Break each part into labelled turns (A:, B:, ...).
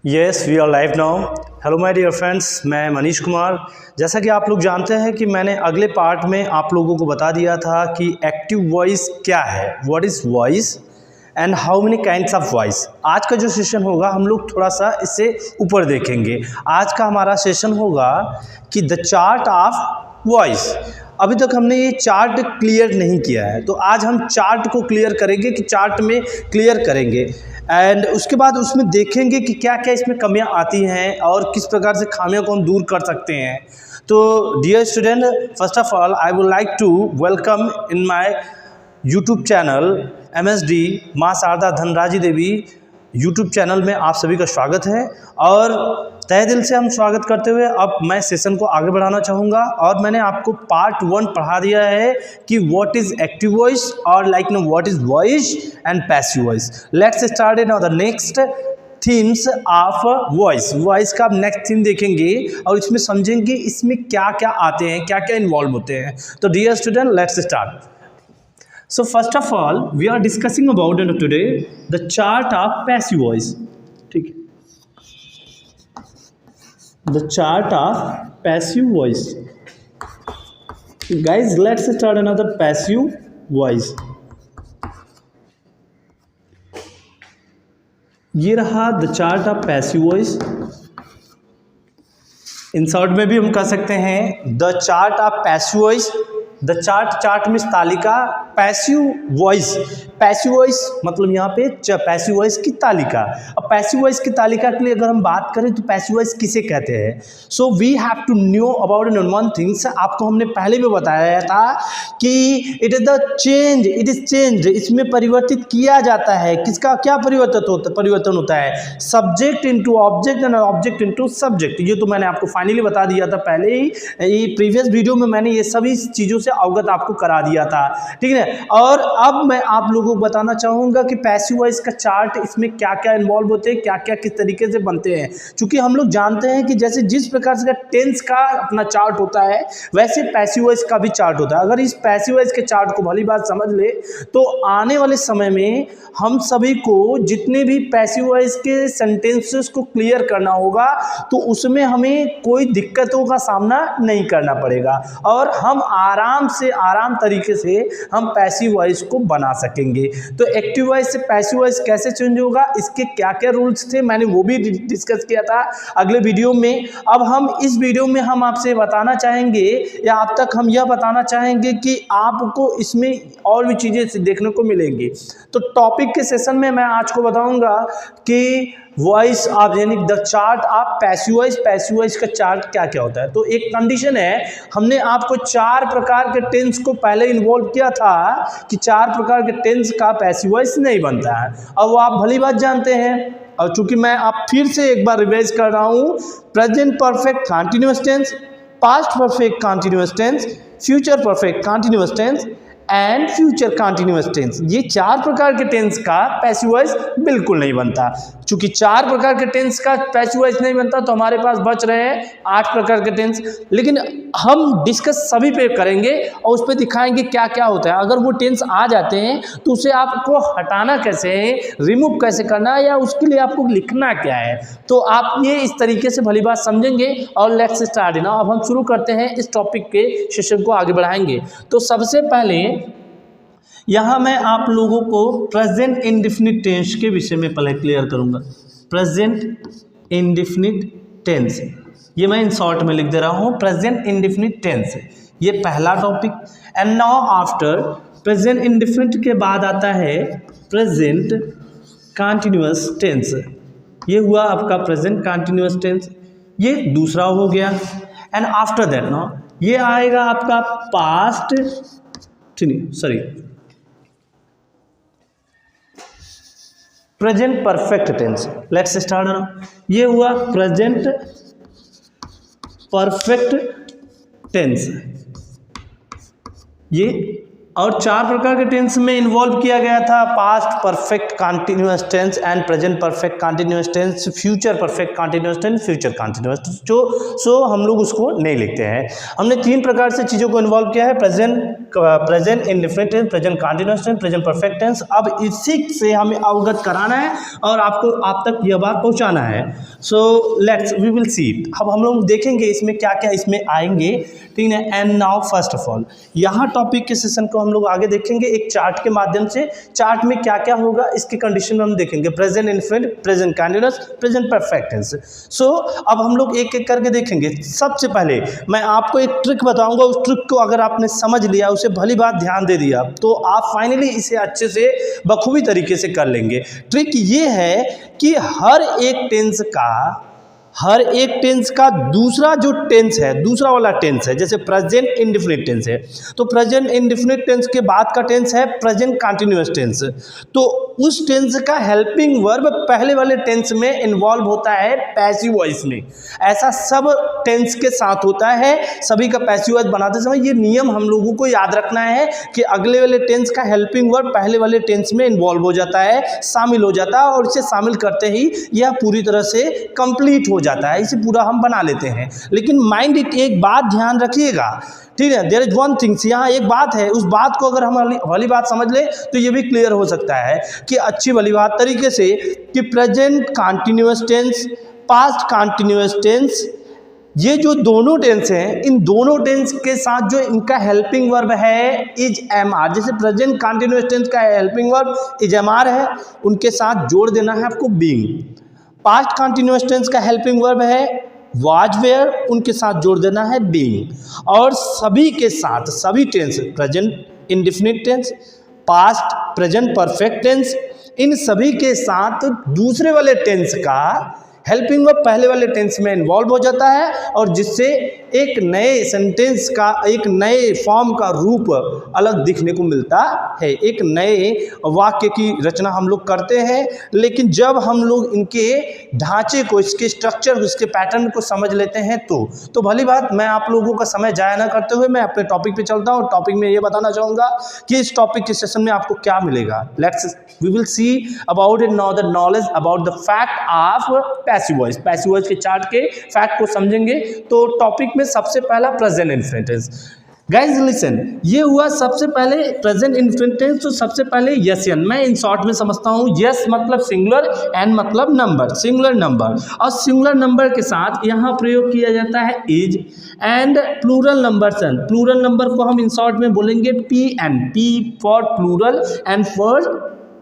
A: Yes we are live now. Hello my dear friends, मैं मनीष कुमार। जैसा कि आप लोग जानते हैं कि मैंने अगले पार्ट में आप लोगों को बता दिया था कि एक्टिव वॉइस क्या है, what is voice and how many kinds of voice. आज का जो सेशन होगा हम लोग थोड़ा सा इससे ऊपर देखेंगे। आज का हमारा सेशन होगा कि द चार्ट ऑफ वॉइस। अभी तक हमने ये चार्ट क्लियर नहीं किया है, तो आज हम चार्ट को क्लियर करेंगे कि चार्ट में क्लियर करेंगे एंड उसके बाद उसमें देखेंगे कि क्या क्या इसमें कमियां आती हैं और किस प्रकार से खामियों को हम दूर कर सकते हैं। तो dear student, first of all I would like to welcome in my YouTube channel MSD Maa Sharda Dhanraji Devi YouTube channel में आप सभी का स्वागत है। और तहे दिल से हम स्वागत करते हुए अब मैं सेशन को आगे बढ़ाना चाहूँगा। और मैंने आपको पार्ट 1 पढ़ा दिया है कि व्हाट इज़ एक्टिव वॉइस और like know what is voice and passive voice. Let's start in the next themes of voice. Voice का आप नेक्स्ट थीम देखेंगे और इसमें समझेंगे इसमें क्या क्या आते हैं, क्या क्या इन्वॉल्व होते हैं। तो dear student, let's start. So first of all, we are discussing about today the chart of passive voice. ठीक है, the chart of passive voice. Guys, let's start another passive voice. ये रहा the chart of passive voice. In short में भी हम कह सकते हैं the chart of passive voice. The chart means तालिका, पैसिव वॉइस मतलब यहाँ पे पैसिव वॉइस की तालिका। अब पैसिव वॉइस की तालिका के लिए अगर हम बात करें तो पैसिव वॉइस किसे कहते हैं। So we have to knew about one things. आपको हमने पहले भी बताया था कि इट इज चेंज, इसमें परिवर्तित किया जाता है। किसका क्या परिवर्तन होता है? Subject into object and object into subject. ये तो मैंने आपको फाइनली बता दिया था पहले ही, ये प्रीवियस वीडियो में मैंने ये सभी चीज़ों से अवगत आपको करा दिया था, ठीक है। और अब मैं आप लोगों को बताना चाहूंगा कि पैसिव वॉइस का चार्ट, इसमें क्या क्या इन्वॉल्व होते हैं, क्या क्या किस तरीके से बनते हैं। क्योंकि हम लोग जानते हैं कि जैसे जिस प्रकार से टेंस का अपना चार्ट होता है वैसे पैसिव वॉइस का भी चार्ट होता है। अगर इस पैसिव वॉइस के चार्ट को भली बात समझ ले तो आने वाले समय में हम सभी को जितने भी पैसिव वॉइस के सेंटेंसेस को क्लियर करना होगा तो उसमें हमें कोई दिक्कतों का सामना नहीं करना पड़ेगा और हम आराम तरीके से हम पैसिव वॉइस को बना सकेंगे। तो एक्टिव वॉइस से पैसिव वॉइस कैसे चेंज होगा, इसके क्या क्या रूल्स थे, मैंने वो भी डिस्कस किया था अगले वीडियो में। अब हम इस वीडियो में हम आपसे बताना चाहेंगे या अब तक हम यह बताना चाहेंगे कि आपको इसमें और भी चीज़ें देखने को मिलेंगी। तो टॉपिक के सेशन में मैं आज को बताऊंगा कि वॉइस ऑफ यानी the chart of passive voice का चार्ट क्या क्या होता है। तो एक कंडीशन है, हमने आपको 4 प्रकार के टेंस को पहले इन्वॉल्व किया था कि 4 प्रकार के टेंस का पैसिव वॉइस नहीं बनता है। अब वो आप भली बात जानते हैं और चूंकि मैं आप फिर से एक बार रिवाइज कर रहा हूँ, present perfect continuous tense, past perfect continuous tense, future perfect continuous tense and future continuous tense. ये 4 प्रकार के टेंस का पैसिव वॉइस बिल्कुल नहीं बनता। चूंकि 4 प्रकार के टेंस का पैसिव वॉइस नहीं बनता तो हमारे पास बच रहे हैं 8 प्रकार के टेंस। लेकिन हम डिस्कस सभी पे करेंगे और उस पर दिखाएंगे क्या क्या होता है। अगर वो टेंस आ जाते हैं तो उसे आपको हटाना कैसे है, रिमूव कैसे करना है या उसके लिए आपको लिखना क्या है, तो आप ये इस तरीके से भली बात समझेंगे। और लेट्स स्टार्ट नाउ। अब हम शुरू करते हैं, इस टॉपिक के सेशन को आगे बढ़ाएंगे। तो सबसे पहले यहाँ मैं आप लोगों को प्रेजेंट इंडेफिनिट टेंस के विषय में पहले क्लियर करूँगा। प्रेजेंट इंडेफिनिट टेंस, ये मैं इन शॉर्ट में लिख दे रहा हूँ, प्रेजेंट इंडेफिनिट टेंस, ये पहला topic. And now after present indefinite के बाद आता है प्रेजेंट कंटिन्यूअस टेंस। ये हुआ आपका प्रेजेंट कंटिन्यूअस टेंस, ये दूसरा हो गया। एंड आफ्टर दैट नाउ ये आएगा आपका past, present perfect tense. Let's start now. ये हुआ प्रेजेंट परफेक्ट टेंस, ये और 4 प्रकार के टेंस में इन्वॉल्व किया गया था, past perfect continuous tense and present perfect continuous tense, future perfect continuous tense, future continuous. So हम लोग उसको नहीं लिखते हैं। हमने 3 प्रकार से चीज़ों को इन्वॉल्व किया है, present indefinite tense, present continuous tense, present perfect tense. अब इसी से हमें अवगत कराना है और आपको आप तक यह बात पहुँचाना है। So let's we will see it. अब हम लोग देखेंगे इसमें क्या क्या इसमें आएंगे, ठीक है। And now first of all यहाँ टॉपिक के सेशन को हम लोग आगे देखेंगे एक चार्ट के माध्यम से। चार्ट में क्या क्या होगा इसकी कंडीशन में हम देखेंगे, present infinite, present continuous, present perfect tense. So अब हम लोग एक एक करके देखेंगे। सबसे पहले मैं आपको एक ट्रिक बताऊंगा, उस ट्रिक को अगर आपने समझ लिया, उसे भली बात ध्यान दे दिया, तो आप फाइनली इसे अच्छे से बखूबी तरीके से कर लेंगे। ट्रिक ये है कि हर एक टेंस का दूसरा जो टेंस है, दूसरा वाला टेंस है, जैसे प्रेजेंट इंडेफिनिट टेंस है तो प्रेजेंट इंडेफिनिट टेंस के बाद का टेंस है प्रेजेंट कंटीन्यूअस टेंस, तो उस टेंस का हेल्पिंग वर्ब पहले वाले टेंस में इन्वॉल्व होता है पैसिव वॉइस में। ऐसा सब टेंस के साथ होता है, सभी का पैसिव वॉइस बनाते समय ये नियम हम लोगों को याद रखना है कि अगले वाले टेंस का हेल्पिंग वर्ब पहले वाले टेंस में इन्वॉल्व हो जाता है, शामिल हो जाता है, और इसे शामिल करते ही यह पूरी तरह से कंप्लीट हो जाता है, इसे पूरा हम बना लेते हैं। लेकिन माइंड इट, एक बात ध्यान रखिएगा, ठीक है। देयर इज वन थिंग्स, यहाँ एक बात है, उस बात को अगर हम वाली बात समझ ले तो ये भी क्लियर हो सकता है कि अच्छी वाली बात तरीके से कि present continuous tense, past continuous tense, ये जो दोनों टेंस हैं, इन दोनों टेंस के साथ जो इनका हेल्पिंग वर्ब है इज एम आर, जैसे प्रेजेंट कंटीन्यूअस टेंस का helping verb is am are है, उनके साथ जोड़ देना है आपको बीइंग। पास्ट कंटीन्यूअस टेंस का हेल्पिंग वर्ब है वाज वेयर, उनके साथ जोड़ देना है बीइंग। और सभी के साथ सभी tense, present indefinite tense, past present perfect tense, इन सभी के साथ दूसरे वाले टेंस का हेल्पिंग वर्ब पहले वाले टेंस में इन्वॉल्व हो जाता है, और जिससे एक नए सेंटेंस का, एक नए फॉर्म का रूप अलग दिखने को मिलता है, एक नए वाक्य की रचना हम लोग करते हैं। लेकिन जब हम लोग इनके ढांचे को, इसके स्ट्रक्चर, इसके पैटर्न को समझ लेते हैं तो भली बात, मैं आप लोगों का समय जाया ना करते हुए मैं अपने टॉपिक पे चलता हूँ। टॉपिक में ये बताना चाहूँगा कि इस टॉपिक के सेशन में आपको क्या मिलेगा। Let's we will see about it now, the knowledge about the fact of passive voice. Passive voice के चार्ट के फैक्ट को समझेंगे। तो टॉपिक में सबसे पहला present infinite tense. Guys listen, ये हुआ सबसे पहले प्रेजेंट इनफिनिट टेंस। तो सबसे पहले यस एन, मैं इन शॉर्ट में समझता हूँ। यस मतलब सिंगुलर, एन मतलब नंबर, सिंगुलर नंबर, और सिंगुलर नंबर के साथ यहाँ प्रयोग किया जाता है is and plural number sun. Plural number को हम इन शॉर्ट में बोलेंगे P N, P for plural and for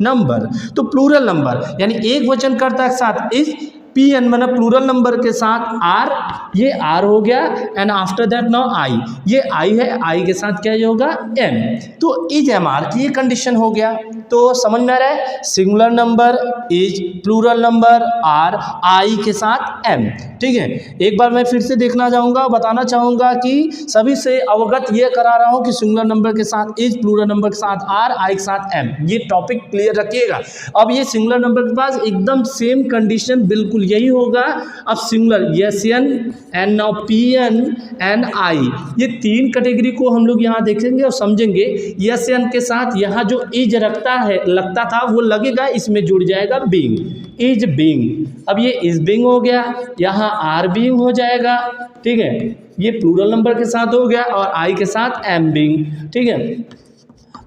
A: number. तो प्लूरल नंबर यानी एक वचन कर्ता के साथ इज, पी एन मतलब प्लूरल नंबर के साथ आर, ये आर हो गया, and after that now I, ये आई है, आई के साथ क्या होगा एम, तो इज एम आर, ये कंडीशन हो गया। तो समझ में आ रहा है, singular number is, plural number are, I के साथ एम, ठीक है। एक बार मैं फिर से देखना चाहूँगा, बताना चाहूँगा कि सभी से अवगत ये करा रहा हूँ कि सिंगुलर नंबर के साथ इज, प्लूरल नंबर के साथ आर, आई के साथ एम, ये टॉपिक क्लियर रखिएगा। अब ये सिंगुलर नंबर के पास एकदम सेम कंडीशन बिल्कुल यही होगा। अब singular S N and now P N and I, ये तीन कैटेगरी को हम लोग यहाँ देखेंगे और समझेंगे। यस एन के साथ यहाँ जो इज लगता था वो लगेगा, इसमें जुड़ जाएगा बीइंग, इज बीइंग। अब ये इज बीइंग हो गया, यहाँ आर बीइंग हो जाएगा, ठीक है। ये प्लूरल नंबर के साथ हो गया और आई के साथ एम बीइंग, ठीक है।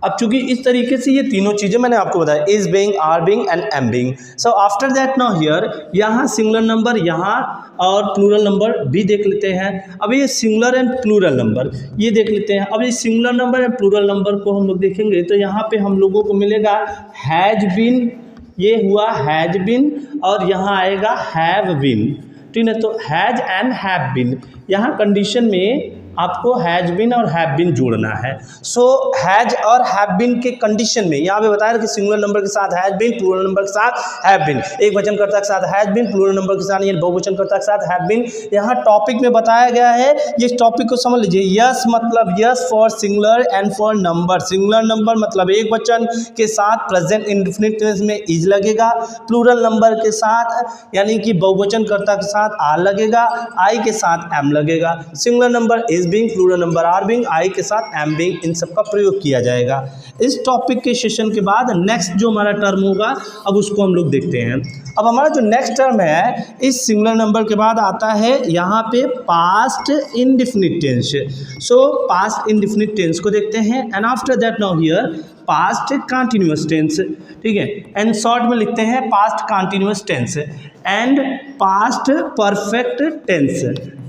A: अब चूंकि इस तरीके से ये तीनों चीज़ें मैंने आपको बताया, is being, are being and am being. So after that now here, यहाँ सिंगुलर नंबर यहाँ और प्लूरल नंबर भी देख लेते हैं। अब ये सिंगुलर एंड प्लूरल नंबर ये देख लेते हैं। अब ये singular number and plural number को हम लोग देखेंगे तो यहाँ पे हम लोगों को मिलेगा हैज बीन, ये हुआ हैज बीन, और यहाँ आएगा हैव बीन, ठीक है। तो हैज एंड हैव बीन, यहाँ कंडीशन में आपको हैज बीन और हैव बीन जोड़ना है। सो हैज और हैव बीन के कंडीशन में यहाँ पे बताया कि सिंगुलर नंबर के साथ हैज बीन, प्लूरल नंबर के साथ हैव बीन, एक वचन कर्ता के साथ हैज बीन, प्लूरल नंबर के साथ यानी बहुवचन कर्ता के साथ हैव बीन। यहाँ टॉपिक में बताया गया है, ये टॉपिक को समझ लीजिए। यस मतलब yes for singular and for number. Singular number मतलब एक वचन के साथ प्रेजेंट इंडेफिनिट टेंस में इज लगेगा, प्लूरल नंबर के साथ यानी कि बहुवचन कर्ता के साथ आर लगेगा, आई के साथ एम लगेगा। Singular number is is being, plural number are being, I के साथ एम बीइंग, इन सब का प्रयोग किया जाएगा। इस टॉपिक के सेशन के बाद नेक्स्ट जो हमारा टर्म होगा अब उसको हम लोग देखते हैं। अब हमारा जो नेक्स्ट टर्म है इस सिंगुलर नंबर के बाद आता है यहाँ पे past indefinite tense. So past indefinite tense को देखते हैं and after that now here past continuous tense, ठीक है, एंड शॉर्ट में लिखते हैं past continuous tense and past perfect tense,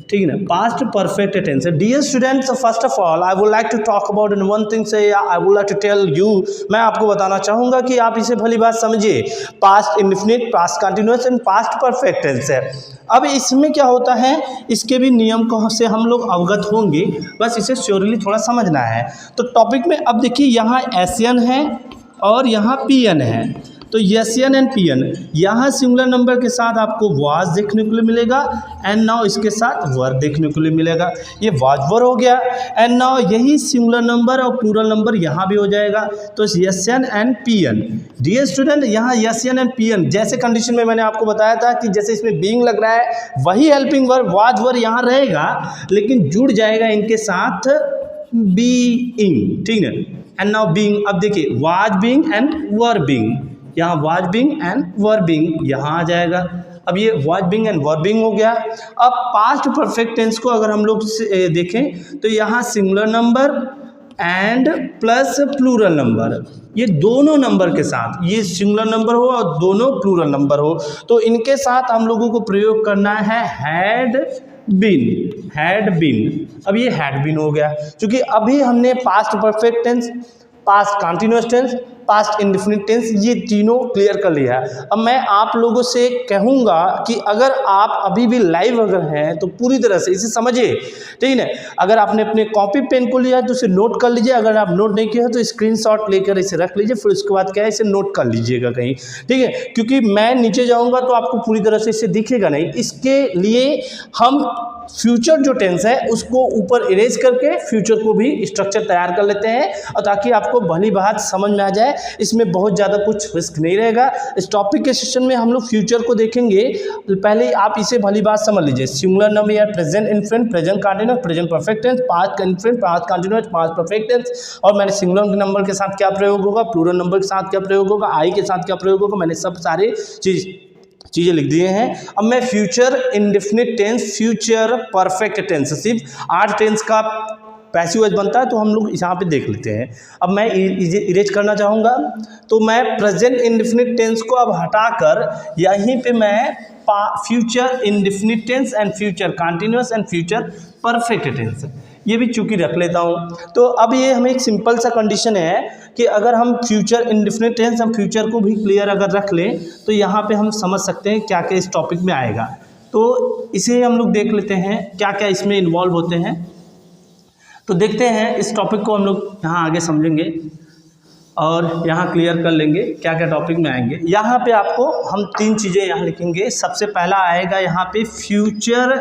A: ठीक है ना, past perfect tense. Dear students, first of all I would like to talk about in one thing so I would like to tell you, मैं आपको बताना चाहूँगा कि आप इसे भली बात समझिए। Past indefinite, past continuous and past perfect tense है। अब इसमें क्या होता है, इसके भी नियम को से हम लोग अवगत होंगे, बस इसे श्योरली थोड़ा समझना है। तो टॉपिक में अब देखिए यहाँ एसएन है और यहाँ पीएन है। तो एसएन एंड पीएन, यहाँ सिंगुलर नंबर के साथ आपको वाज देखने को मिलेगा एंड नाउ इसके साथ वर देखने को मिलेगा। ये वाज वर हो गया एंड नाउ यही सिंगुलर नंबर और प्लूरल नंबर यहाँ भी हो जाएगा। तो SN and PN. Dear student, यहाँ एसएन एंड पीएन जैसे कंडीशन में मैंने आपको बताया था कि जैसे इसमें बीइंग लग रहा है वही हेल्पिंग वर्ब वाज वर यहाँ रहेगा, लेकिन जुड़ जाएगा इनके साथ बीइंग, ठीक है। एंड नाउ बीइंग, अब देखिए was being and were being, यहाँ was being and were being यहाँ आ जाएगा। अब ये was being and were being हो गया। अब पास्ट परफेक्ट टेंस को अगर हम लोग देखें तो यहाँ singular number and plus plural number, ये दोनों नंबर के साथ, ये सिंगुलर नंबर हो और दोनों प्लूरल नंबर हो, तो इनके साथ हम लोगों को प्रयोग करना है हैड बीन, हैड बीन। अब ये हैड बीन हो गया, क्योंकि अभी हमने past perfect tense, past continuous tense, past indefinite tense ये तीनों क्लियर कर लिया है। अब मैं आप लोगों से कहूँगा कि अगर आप अभी भी लाइव अगर हैं तो पूरी तरह से इसे समझिए, ठीक है। अगर आपने अपने कॉपी पेन को लिया है तो इसे नोट कर लीजिए, अगर आप नोट नहीं किया है तो स्क्रीनशॉट लेकर इसे रख लीजिए, फिर उसके बाद क्या है इसे नोट कर लीजिएगा कहीं, ठीक है, क्योंकि मैं नीचे जाऊँगा तो आपको पूरी तरह से इसे दिखेगा नहीं। इसके लिए हम फ्यूचर जो टेंस है उसको ऊपर इरेज करके फ्यूचर को भी स्ट्रक्चर तैयार कर लेते हैं, और ताकि आपको भली बात समझ में आ जाए। इसमें बहुत ज़्यादा कुछ रिस्क नहीं रहेगा। इस टॉपिक के सेशन में हम लोग फ्यूचर को देखेंगे, पहले आप इसे भली बात समझ लीजिए। सिंगुलर नंबर या present infinite, present continuous, present perfect tense, past infinite, past continuous, past perfect tense, और मैंने सिंगुलर नंबर के साथ क्या प्रयोग होगा, प्लूरल नंबर के साथ क्या प्रयोग होगा, आई के साथ क्या प्रयोग होगा, मैंने सब सारे चीज़ें लिख दिए हैं। अब मैं future indefinite tense, future perfect tense, सिर्फ 8 टेंस का पैसिव वॉइस बनता है, तो हम लोग यहाँ पे देख लेते हैं। अब मैं इरेज करना चाहूँगा, तो मैं प्रेजेंट इंडेफिनिट टेंस को अब हटाकर यहीं पे मैं future indefinite tense and future continuous and future perfect tense ये भी चूंकि रख लेता हूँ। तो अब ये हमें एक सिंपल सा कंडीशन है कि अगर हम फ्यूचर इंडेफिनिट टेंस, हम फ्यूचर को भी क्लियर अगर रख लें तो यहाँ पे हम समझ सकते हैं क्या क्या इस टॉपिक में आएगा। तो इसे हम लोग देख लेते हैं क्या क्या इसमें इन्वॉल्व होते हैं। तो देखते हैं इस टॉपिक को हम लोग यहाँ आगे समझेंगे और यहाँ क्लियर कर लेंगे क्या क्या टॉपिक में आएंगे। यहाँ पे आपको हम 3 चीज़ें यहाँ लिखेंगे। सबसे पहला आएगा यहाँ पे फ्यूचर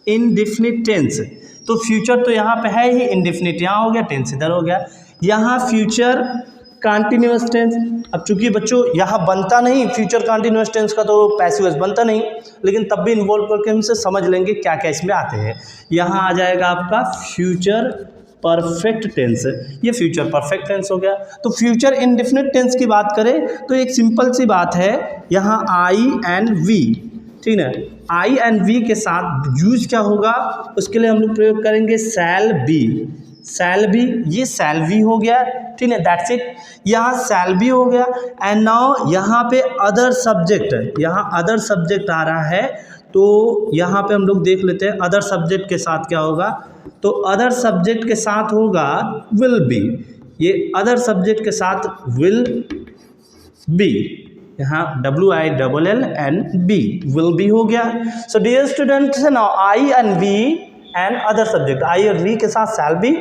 A: इंडेफिनिट टेंस। तो फ्यूचर तो यहाँ पे है ही, इंडेफिनिट यहाँ हो गया, टेंस इधर हो गया। यहाँ फ्यूचर कंटिन्यूअस टेंस, अब चूंकि बच्चों यहाँ बनता नहीं फ्यूचर कंटिन्यूअस टेंस का, तो पैसिव वॉइस बनता नहीं, लेकिन तब भी इन्वॉल्व करके हमसे समझ लेंगे क्या क्या इसमें आते हैं। यहाँ आ जाएगा आपका फ्यूचर परफेक्ट टेंस, ये फ्यूचर परफेक्ट टेंस हो गया। तो फ्यूचर इंडेफिनिट टेंस की बात करें तो एक सिंपल सी बात है, यहाँ आई एंड वी, ठीक है, आई एंड वी के साथ यूज क्या होगा, उसके लिए हम लोग प्रयोग करेंगे शैल बी। शैल बी, ये शैल बी हो गया, ठीक है, दैट्स इट। यहाँ शैल बी हो गया एंड नाउ यहाँ पे अदर सब्जेक्ट, यहाँ अदर सब्जेक्ट आ रहा है, तो यहाँ पे हम लोग देख लेते हैं अदर सब्जेक्ट के साथ क्या होगा। तो अदर सब्जेक्ट के साथ होगा विल बी, ये अदर सब्जेक्ट के साथ विल बी, यहाँ WILLNB विल बी हो गया। So dear students, now I and we and other subject, I और वी के साथ शैल बी,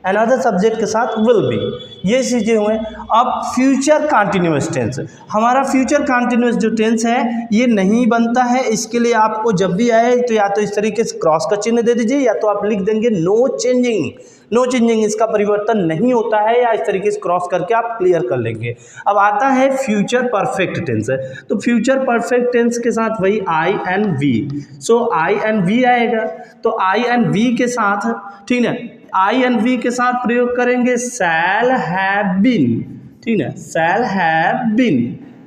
A: अनदर सब्जेक्ट के साथ विल बी, ये चीज़ें हुए। अब फ्यूचर कंटिन्यूअस टेंस, हमारा फ्यूचर कंटिन्यूअस जो टेंस है ये नहीं बनता है। इसके लिए आपको जब भी आए तो या तो इस तरीके से क्रॉस का चिन्ह दे दीजिए, या तो आप लिख देंगे नो चेंजिंग, नो चेंजिंग, इसका परिवर्तन नहीं होता है, या इस तरीके से क्रॉस करके आप क्लियर कर लेंगे। अब आता है फ्यूचर परफेक्ट टेंस, तो फ्यूचर परफेक्ट टेंस के साथ वही I and we, so I and we आएगा। तो आई एंड वी के साथ, ठीक है, आई एंड वी के साथ प्रयोग करेंगे शैल हैव बीन, ठीक है, शैल हैव बीन,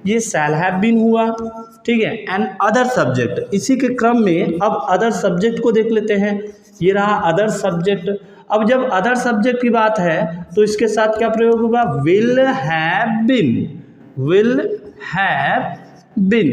A: ये शैल हैव बीन हुआ, ठीक है। एंड अदर सब्जेक्ट, इसी के क्रम में अब अदर सब्जेक्ट को देख लेते हैं, ये रहा अदर सब्जेक्ट। अब जब अदर सब्जेक्ट की बात है तो इसके साथ क्या प्रयोग होगा, will have been, will have been,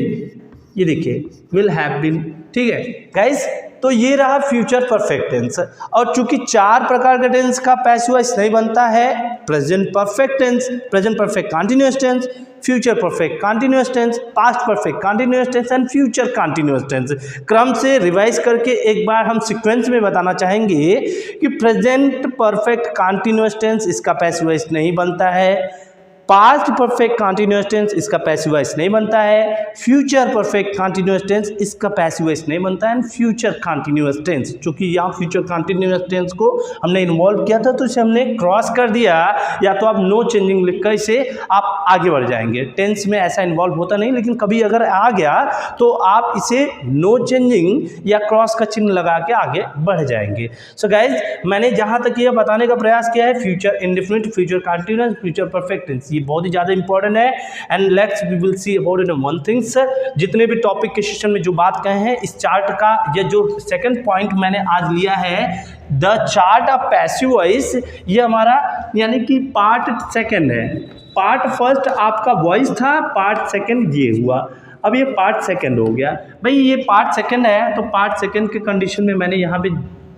A: ये देखिए विल हैव बीन, ठीक है गाइस। तो ये रहा फ्यूचर परफेक्ट टेंस। और चूंकि 4 प्रकार का टेंस का पैसिव वॉइस नहीं बनता है, present perfect tense, present perfect continuous tense, future perfect continuous tense, past perfect continuous tense and future continuous tense. क्रम से रिवाइज करके एक बार हम सीक्वेंस में बताना चाहेंगे कि प्रेजेंट परफेक्ट कंटिन्यूअस टेंस इसका पैसिव वॉइस नहीं बनता है, पास्ट परफेक्ट कंटिन्यूअस टेंस इसका पैसिव वॉइस नहीं बनता है, फ्यूचर परफेक्ट कंटिन्यूअस टेंस इसका पैसिव वॉइस नहीं बनता है, एंड फ्यूचर कंटिन्यूअस टेंस, चूंकि यहाँ फ्यूचर कंटिन्यूअस टेंस को हमने इन्वॉल्व किया था तो इसे हमने क्रॉस कर दिया, या तो आप नो चेंजिंग लिखकर इसे आप आगे बढ़ जाएंगे। टेंस में ऐसा इन्वॉल्व होता नहीं, लेकिन कभी अगर आ गया तो आप इसे नो चेंजिंग या क्रॉस का चिन्ह लगा के आगे बढ़ जाएंगे। सो गाइज, मैंने जहाँ तक यह बताने का प्रयास किया है future indefinite, future continuous, future perfect tense, बहुत ही ज़्यादा इंपॉर्टेंट है। And let's we will see about it one things, जितने भी टॉपिक के सेशन में जो बात कहे हैं इस चार्ट का, ये जो सेकंड पॉइंट मैंने आज लिया है the chart of passive voice, ये हमारा यानी कि पार्ट सेकंड है। पार्ट फर्स्ट आपका वॉइस था, पार्ट सेकंड ये हुआ, अब ये पार्ट सेकंड हो गया। भाई ये पार्ट सेकंड है तो पार्ट सेकंड के कंडीशन में मैंने यहाँ पे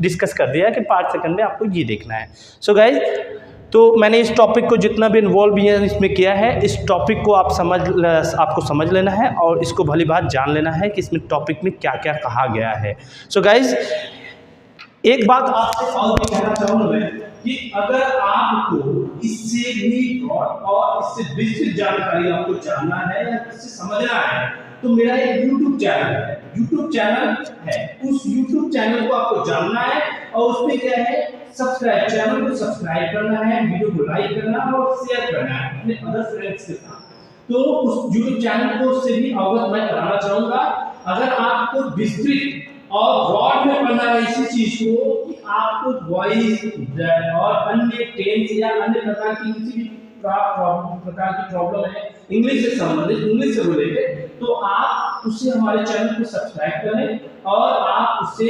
A: डिस्कस कर दिया कि पार्ट सेकंड में आपको ये देखना है। सो गाइज, तो मैंने इस टॉपिक को जितना भी इन्वॉल्व इसमें किया है, इस टॉपिक को आपको समझ लेना है और इसको भली बात जान लेना है कि इसमें टॉपिक में क्या क्या कहा गया है। सो गाइज, एक बात आपसे और भी कहना चाहूँगा मैं कि अगर आपको इससे भी और इससे विस्तृत जानकारी आपको जानना है या इससे समझना है तो मेरा एक YouTube चैनल है, उस YouTube चैनल को आपको जानना है और उसमें क्या है, सब्सक्राइब, चैनल को सब्सक्राइब करना है, वीडियो को लाइक करना है और शेयर करना है अपने अदर फ्रेंड्स के साथ। तो उस YouTube चैनल को से भी अवगत मैं कराना चाहूँगा। अगर आपको विस्तृत और ब्रॉड में पढ़ना है इसी चीज को कि आपको वॉइस और अन्य टेंस या अन्य प्रकार की किसी भी प्रकार की प्रॉब्लम है इंग्लिश से संबंधित, इंग्लिश से रिलेटेड, तो आप उससे हमारे चैनल को सब्सक्राइब करें और आप उससे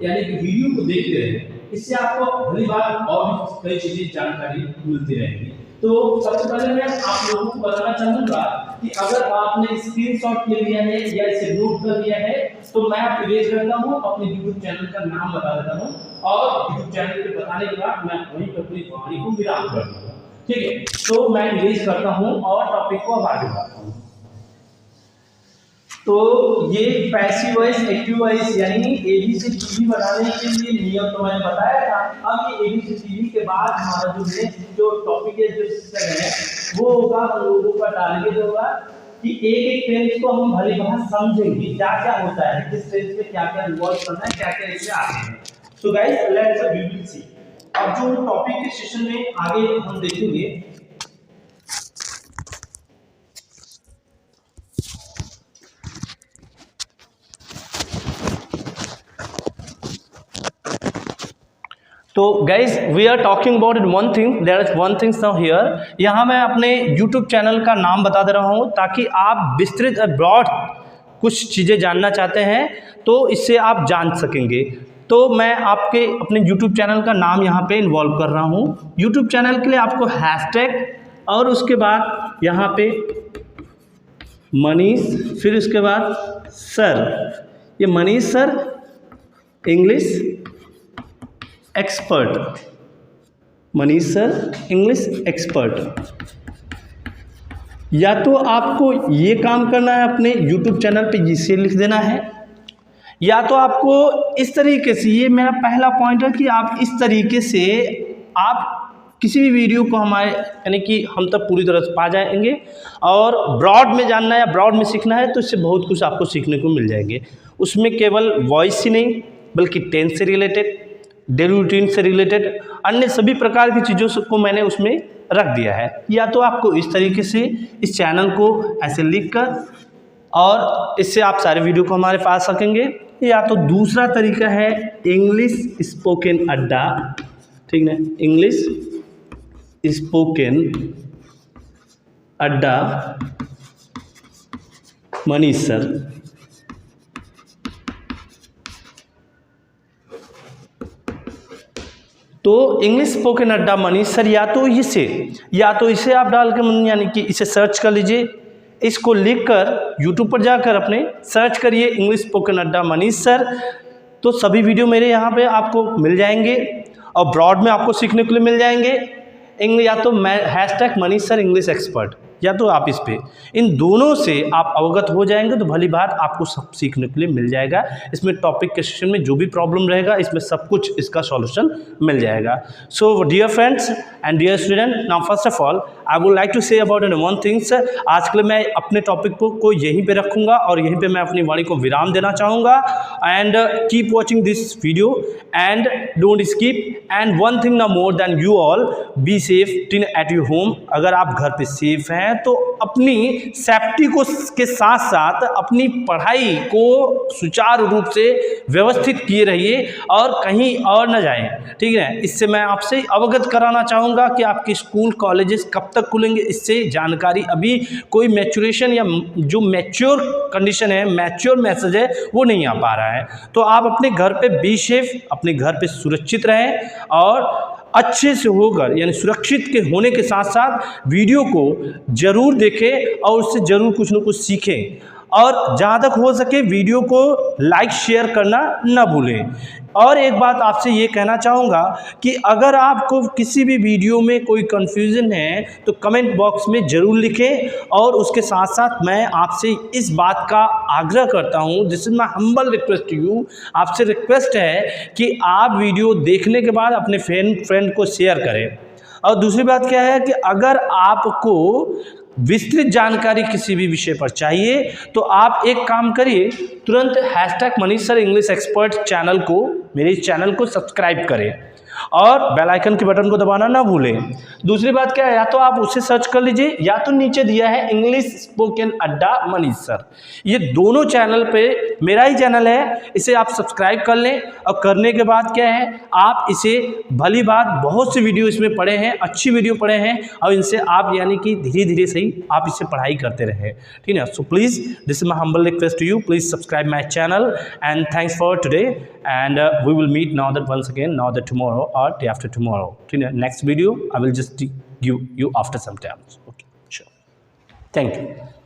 A: यानी कि वीडियो को देखते रहें। इससे आपको भली बात और भी कई चीजें जानकारी मिलती रहेगी। तो सबसे पहले मैं आप लोगों को बताना चाहूंगा कि अगर आपने स्क्रीनशॉट ले लिया है या इसे नोट कर लिया है तो मैं आप इरेज करता हूं, अपने YouTube चैनल का नाम बता देता हूं और YouTube चैनल के बताने के बाद मैं वहीं पर अपनी वाणी को विराम कर दूंगा, ठीक है। तो मैं इरेज करता हूं और टॉपिक को अब आगे बढ़ाता हूं। तो ये पैसिव वॉइस, एक्टिव वॉइस यानी एबी से टीवी बनाने के लिए नियम तो मैंने बताया था। अब ये एबी से टीवी के बाद हमारा जो नेक्स्ट जो टॉपिक है, जो सिस्टम है वो होगा, हम लोगों का टारगेट होगा कि एक एक टेंस को हम भली भांति समझेंगे क्या क्या होता है, किस टेंस में क्या क्या इन्वॉल्व करना है, क्या क्या इसमें आते हैं। So guys, let's we will see. अब जो टॉपिक के सेशन में आगे हम देखेंगे, तो guys we are talking about it one thing, there is one thing now here. यहाँ मैं अपने यूट्यूब चैनल का नाम बता दे रहा हूँ ताकि आप विस्तृत ब्रॉड कुछ चीज़ें जानना चाहते हैं तो इससे आप जान सकेंगे। तो मैं आपके अपने यूट्यूब चैनल का नाम यहाँ पे इन्वॉल्व कर रहा हूँ। यूट्यूब चैनल के लिए आपको हैशटैग और उसके बाद यहाँ पे मनीष, फिर उसके बाद सर, ये Manish sir English expert, Manish sir English expert. या तो आपको ये काम करना है अपने YouTube चैनल पे जिसे लिख देना है, या तो आपको इस तरीके से, ये मेरा पहला पॉइंट है कि आप इस तरीके से
B: आप किसी भी वीडियो को हमारे यानी कि हम तक पूरी तरह से पा जाएंगे। और ब्रॉड में जानना है या ब्रॉड में सीखना है तो इससे बहुत कुछ आपको सीखने को मिल जाएंगे। उसमें केवल वॉइस ही नहीं बल्कि टेंस से रिलेटेड, डेली रूटीन से रिलेटेड अन्य सभी प्रकार की चीज़ों को मैंने उसमें रख दिया है। या तो आपको इस तरीके से इस चैनल को ऐसे लिख कर और इससे आप सारे वीडियो को हमारे पास सकेंगे, या तो दूसरा तरीका है इंग्लिश स्पोकन अड्डा, ठीक है, इंग्लिश स्पोकन अड्डा मनीष सर। तो इंग्लिश स्पोकन अड्डा मनीष सर, या तो इसे आप डाल के यानी कि इसे सर्च कर लीजिए। इसको लिखकर यूट्यूब पर जाकर अपने सर्च करिए इंग्लिश स्पोकन अड्डा मनीष सर, तो सभी वीडियो मेरे यहाँ पे आपको मिल जाएंगे और ब्रॉड में आपको सीखने के लिए मिल जाएंगे। या तो hashtag Manish sir English expert, या तो आप इस पे इन दोनों से आप अवगत हो जाएंगे तो भली बात आपको सब सीखने के लिए मिल जाएगा। इसमें टॉपिक के सेशन में जो भी प्रॉब्लम रहेगा इसमें सब कुछ इसका सॉल्यूशन मिल जाएगा। So dear friends and dear student, now first of all I would like to say about one things. आज के लिए मैं अपने टॉपिक को यहीं पे रखूँगा और यहीं पे मैं अपनी वाणी को विराम देना चाहूँगा। And keep watching this video and don't skip. And one thing ना more then you all be safe at your home. अगर आप घर पे सेफ हैं तो अपनी सेफ्टी को के साथ साथ अपनी पढ़ाई को सुचारू रूप से व्यवस्थित किए रहिए और कहीं और न जाएं, ठीक है। इससे मैं आपसे अवगत कराना चाहूँगा कि आपके स्कूल कॉलेजेस कब तक खुलेंगे, इससे जानकारी अभी कोई मैच्योरेशन या जो मैच्योर कंडीशन है, मैच्योर मैसेज है वो नहीं आ पा रहा है। तो आप अपने घर पे बी सेफ, अपने घर पे सुरक्षित रहें और अच्छे से होकर यानी सुरक्षित के होने के साथ साथ वीडियो को ज़रूर देखें और उससे ज़रूर कुछ न कुछ सीखें। और जहाँ तक हो सके वीडियो को लाइक शेयर करना न भूलें। और एक बात आपसे ये कहना चाहूँगा कि अगर आपको किसी भी वीडियो में कोई कन्फ्यूज़न है तो कमेंट बॉक्स में ज़रूर लिखें। और उसके साथ साथ मैं आपसे इस बात का आग्रह करता हूँ, this is my humble request to you, आपसे रिक्वेस्ट है कि आप वीडियो देखने के बाद अपने फ्रेंड को शेयर करें। और दूसरी बात क्या है कि अगर आपको विस्तृत जानकारी किसी भी विषय पर चाहिए तो आप एक काम करिए, तुरंत hashtag Manish sir English expert channel को, मेरे इस चैनल को सब्सक्राइब करें और बेल आइकन के बटन को दबाना ना भूलें। दूसरी बात क्या है, या तो आप उसे सर्च कर लीजिए या तो नीचे दिया है इंग्लिश स्पोकन अड्डा मनीष सर। ये दोनों चैनल पे मेरा ही चैनल है, इसे आप सब्सक्राइब कर लें। और करने के बाद क्या है, आप इसे भली बात बहुत से वीडियो इसमें पढ़े हैं, अच्छी वीडियो पढ़े हैं और इनसे आप यानी कि धीरे धीरे सही आप इससे पढ़ाई करते रहे, ठीक है। So please this is my humble request to you, please subscribe my channel and thanks for today and we will meet now that once again, now that tomorrow or day after tomorrow. Next video I will just give you after some time. Okay, sure. Thank you.